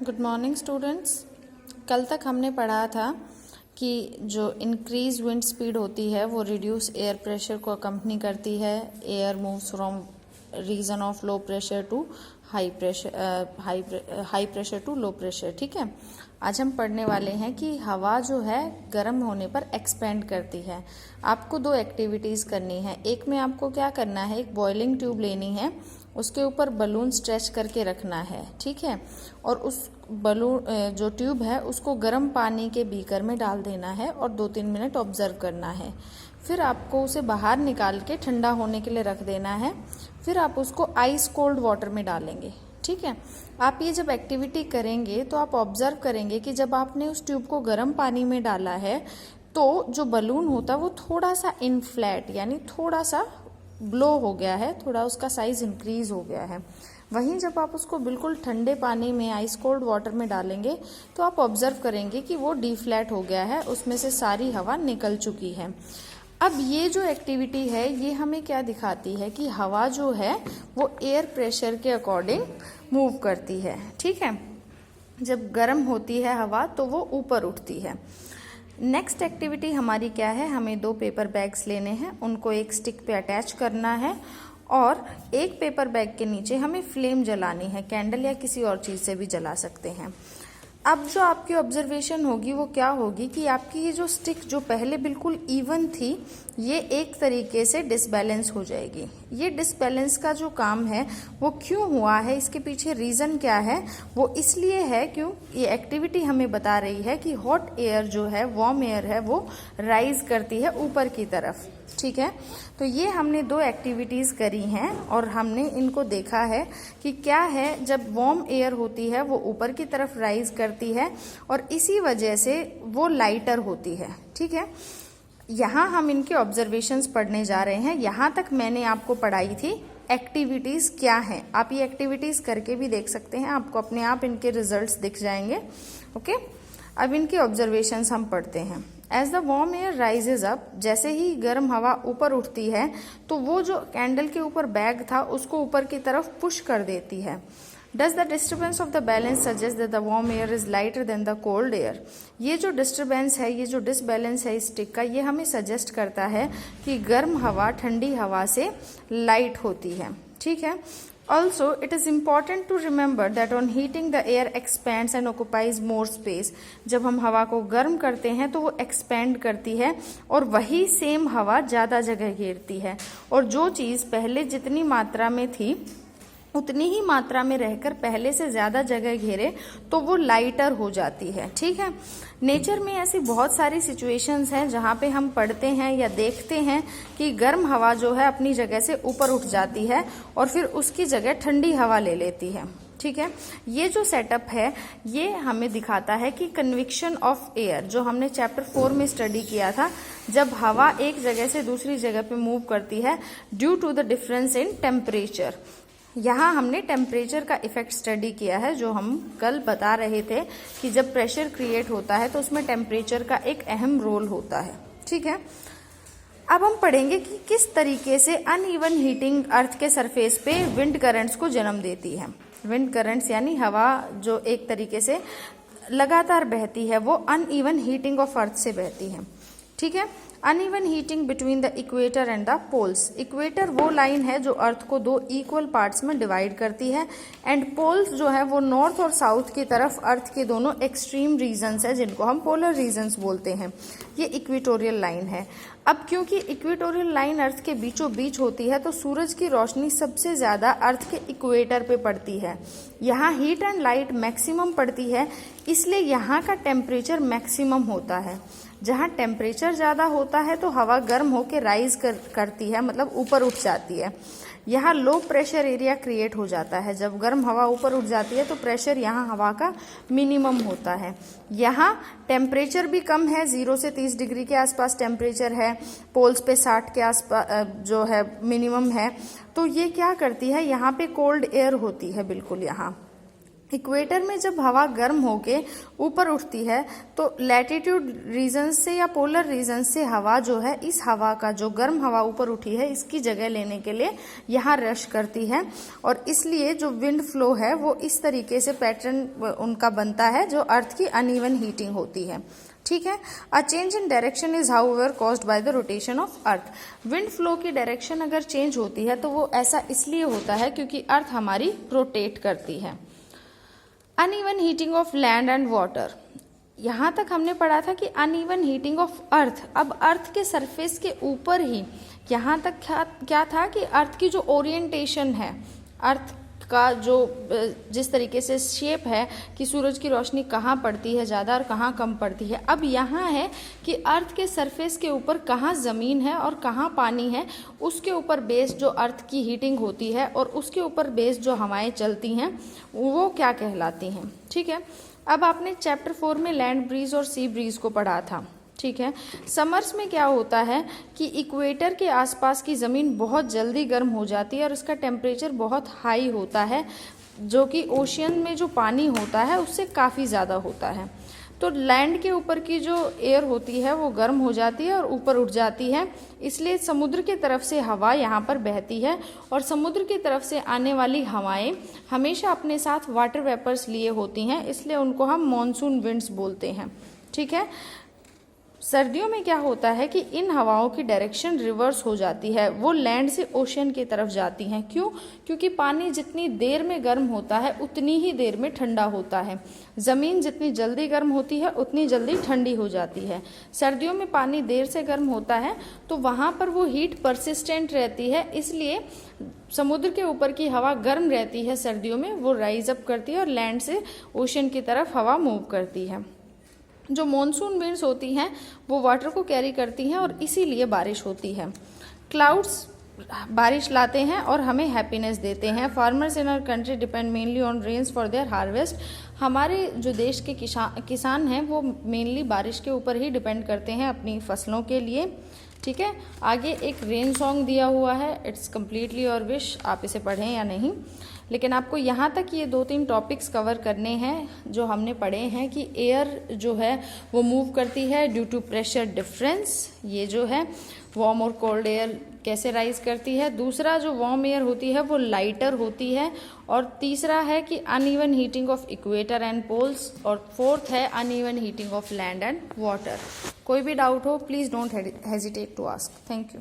Good morning students. कल तक हमने पढ़ा था कि जो इंक्रीज विंड स्पीड होती है वो रिड्यूस एयर प्रेशर को अकम्पनी करती है। Air moves from region of low pressure to high pressure to low pressure. ठीक है, आज हम पढ़ने वाले हैं कि हवा जो है गर्म होने पर एक्सपेंड करती है। आपको दो एक्टिविटीज़ करनी है। एक में आपको क्या करना है, एक बॉइलिंग ट्यूब लेनी है, उसके ऊपर बलून स्ट्रेच करके रखना है। ठीक है, और उस बलून जो ट्यूब है उसको गर्म पानी के बीकर में डाल देना है और 2-3 मिनट ऑब्जर्व करना है। फिर आपको उसे बाहर निकाल के ठंडा होने के लिए रख देना है। फिर आप उसको आइस कोल्ड वाटर में डालेंगे। ठीक है, आप ये जब एक्टिविटी करेंगे तो आप ऑब्जर्व करेंगे कि जब आपने उस ट्यूब को गर्म पानी में डाला है तो जो बलून होता है वो थोड़ा सा इनफ्लैट यानी थोड़ा सा ब्लो हो गया है, थोड़ा उसका साइज इंक्रीज हो गया है। वहीं जब आप उसको बिल्कुल ठंडे पानी में आइस कोल्ड वाटर में डालेंगे तो आप ऑब्जर्व करेंगे कि वो डीफ्लैट हो गया है, उसमें से सारी हवा निकल चुकी है। अब ये जो एक्टिविटी है ये हमें क्या दिखाती है कि हवा जो है वो एयर प्रेशर के अकॉर्डिंग मूव करती है। ठीक है, जब गर्म होती है हवा तो वो ऊपर उठती है। नेक्स्ट एक्टिविटी हमारी क्या है, हमें 2 पेपर बैग्स लेने हैं, उनको एक स्टिक पे अटैच करना है और एक पेपर बैग के नीचे हमें फ्लेम जलानी है। कैंडल या किसी और चीज़ से भी जला सकते हैं। अब जो आपकी ऑब्जर्वेशन होगी वो क्या होगी कि आपकी ये जो स्टिक जो पहले बिल्कुल इवन थी ये एक तरीके से डिसबैलेंस हो जाएगी। ये डिसबैलेंस का जो काम है वो क्यों हुआ है, इसके पीछे रीज़न क्या है, वो इसलिए है क्यों ये एक्टिविटी हमें बता रही है कि हॉट एयर जो है, वार्म एयर है, वो राइज करती है ऊपर की तरफ। ठीक है, तो ये हमने 2 एक्टिविटीज़ करी हैं और हमने इनको देखा है कि क्या है, जब वार्म एयर होती है वो ऊपर की तरफ राइज करती है और इसी वजह से वो लाइटर होती है। ठीक है, यहाँ हम इनके ऑब्जर्वेशंस पढ़ने जा रहे हैं। यहाँ तक मैंने आपको पढ़ाई थी एक्टिविटीज़ क्या हैं। आप ये एक्टिविटीज़ करके भी देख सकते हैं, आपको अपने आप इनके रिजल्ट्स दिख जाएंगे। ओके, अब इनके ऑब्जर्वेशंस हम पढ़ते हैं। As the warm air rises up, जैसे ही गर्म हवा ऊपर उठती है तो वो जो कैंडल के ऊपर बैग था उसको ऊपर की तरफ पुश कर देती है। Does the disturbance of the balance suggest that the warm air is lighter than the cold air. ये जो डिस्टर्बेंस है, ये जो डिसबैलेंस है स्टिक का, ये हमें सजेस्ट करता है कि गर्म हवा ठंडी हवा से लाइट होती है। ठीक है, Also, it is important to remember that on heating the air expands and occupies more space. जब हम हवा को गर्म करते हैं तो वो एक्सपेंड करती है और वही सेम हवा ज़्यादा जगह घेरती है, और जो चीज़ पहले जितनी मात्रा में थी उतनी ही मात्रा में रहकर पहले से ज़्यादा जगह घेरे तो वो लाइटर हो जाती है। ठीक है, नेचर में ऐसी बहुत सारी सिचुएशंस हैं जहाँ पे हम पढ़ते हैं या देखते हैं कि गर्म हवा जो है अपनी जगह से ऊपर उठ जाती है और फिर उसकी जगह ठंडी हवा ले लेती है। ठीक है, ये जो सेटअप है ये हमें दिखाता है कि कन्विक्शन ऑफ एयर, जो हमने चैप्टर 4 में स्टडी किया था, जब हवा एक जगह से दूसरी जगह पे मूव करती है due to the difference in temperature. यहाँ हमने टेम्परेचर का इफेक्ट स्टडी किया है, जो हम कल बता रहे थे कि जब प्रेशर क्रिएट होता है तो उसमें टेम्परेचर का एक अहम रोल होता है। ठीक है, अब हम पढ़ेंगे कि किस तरीके से अनइवन हीटिंग अर्थ के सरफेस पे विंड करंट्स को जन्म देती है। विंड करंट्स यानी हवा जो एक तरीके से लगातार बहती है वो अनइवन हीटिंग ऑफ अर्थ से बहती है। ठीक है, uneven heating between the equator and the poles. Equator वो लाइन है जो अर्थ को 2 इक्वल पार्ट्स में डिवाइड करती है, एंड पोल्स जो है वो नॉर्थ और साउथ की तरफ अर्थ के दोनों एक्सट्रीम रीजन्स है जिनको हम पोलर रीजन्स बोलते हैं। ये इक्वेटोरियल लाइन है। अब क्योंकि इक्वेटोरियल लाइन अर्थ के बीचों बीच होती है तो सूरज की रोशनी सबसे ज़्यादा अर्थ के इक्वेटर पे पड़ती है। यहाँ हीट एंड लाइट मैक्सिमम पड़ती है, इसलिए यहाँ का टेम्परेचर मैक्सिमम होता है। जहाँ टेम्परेचर ज़्यादा होता है तो हवा गर्म होकर राइज करती है, मतलब ऊपर उठ जाती है। यहाँ लो प्रेशर एरिया क्रिएट हो जाता है। जब गर्म हवा ऊपर उठ जाती है तो प्रेशर यहाँ हवा का मिनिमम होता है। यहाँ टेम्परेचर भी कम है, 0 से 30 डिग्री के आसपास टेम्परेचर है, पोल्स पे 60 के आसपास जो है मिनिमम है। तो ये क्या करती है, यहाँ पे कोल्ड एयर होती है बिल्कुल यहाँ। इक्वेटर में जब हवा गर्म होके ऊपर उठती है तो लैटिट्यूड रीजन से या पोलर रीजन से हवा जो है, इस हवा का जो गर्म हवा ऊपर उठी है इसकी जगह लेने के लिए यहाँ रश करती है, और इसलिए जो विंड फ्लो है वो इस तरीके से पैटर्न उनका बनता है जो अर्थ की अनइवन हीटिंग होती है। ठीक है। A change in direction is however caused by the rotation of earth. Wind flow की डायरेक्शन अगर चेंज होती है तो वो ऐसा इसलिए होता है क्योंकि अर्थ हमारी रोटेट करती है। Uneven heating of land and water. यहाँ तक हमने पढ़ा था कि अनइवन हीटिंग ऑफ अर्थ, अब अर्थ के सरफेस के ऊपर ही यहाँ तक क्या था कि अर्थ की जो ओरिएंटेशन है, अर्थ का जो जिस तरीके से शेप है कि सूरज की रोशनी कहाँ पड़ती है ज़्यादा और कहाँ कम पड़ती है, अब यहाँ है कि अर्थ के सरफेस के ऊपर कहाँ ज़मीन है और कहाँ पानी है, उसके ऊपर बेस जो अर्थ की हीटिंग होती है और उसके ऊपर बेस जो हवाएं चलती हैं वो क्या कहलाती हैं। ठीक है। अब आपने चैप्टर 4 में लैंड ब्रीज और सी ब्रीज को पढ़ा था। ठीक है। समर्स में क्या होता है कि इक्वेटर के आसपास की ज़मीन बहुत जल्दी गर्म हो जाती है और इसका टेम्परेचर बहुत हाई होता है, जो कि ओशियन में जो पानी होता है उससे काफ़ी ज़्यादा होता है। तो लैंड के ऊपर की जो एयर होती है वो गर्म हो जाती है और ऊपर उठ जाती है, इसलिए समुद्र की तरफ से हवा यहाँ पर बहती है और समुद्र की तरफ से आने वाली हवाएं हमेशा अपने साथ वाटर वेपर्स लिए होती हैं, इसलिए उनको हम मॉनसून विंड्स बोलते हैं। ठीक है। सर्दियों में क्या होता है कि इन हवाओं की डायरेक्शन रिवर्स हो जाती है, वो लैंड से ओशन की तरफ जाती हैं। क्यों? क्योंकि पानी जितनी देर में गर्म होता है उतनी ही देर में ठंडा होता है। ज़मीन जितनी जल्दी गर्म होती है उतनी जल्दी ठंडी हो जाती है। सर्दियों में पानी देर से गर्म होता है तो वहाँ पर वो हीट परसिस्टेंट रहती है, इसलिए समुद्र के ऊपर की हवा गर्म रहती है सर्दियों में, वो राइज अप करती है और लैंड से ओशन की तरफ हवा मूव करती है। जो मॉनसून विंड्स होती हैं वो वाटर को कैरी करती हैं और इसीलिए बारिश होती है। क्लाउड्स बारिश लाते हैं और हमें हैप्पीनेस देते हैं। Farmers in our country depend mainly on rains for their harvest. हमारे जो देश के किसान हैं वो मेनली बारिश के ऊपर ही डिपेंड करते हैं अपनी फसलों के लिए। ठीक है। आगे एक रेन सॉन्ग दिया हुआ है, इट्स कम्प्लीटली योर विश, आप इसे पढ़ें या नहीं, लेकिन आपको यहाँ तक ये 2-3 टॉपिक्स कवर करने हैं जो हमने पढ़े हैं कि एयर जो है वो मूव करती है ड्यू टू प्रेशर डिफरेंस, ये जो है वार्म और कोल्ड एयर कैसे राइज करती है। दूसरा जो वार्म एयर होती है वो लाइटर होती है, और तीसरा है कि uneven heating of equator and poles, और फोर्थ है uneven heating of land and water. कोई भी डाउट हो please don't hesitate to ask. Thank you.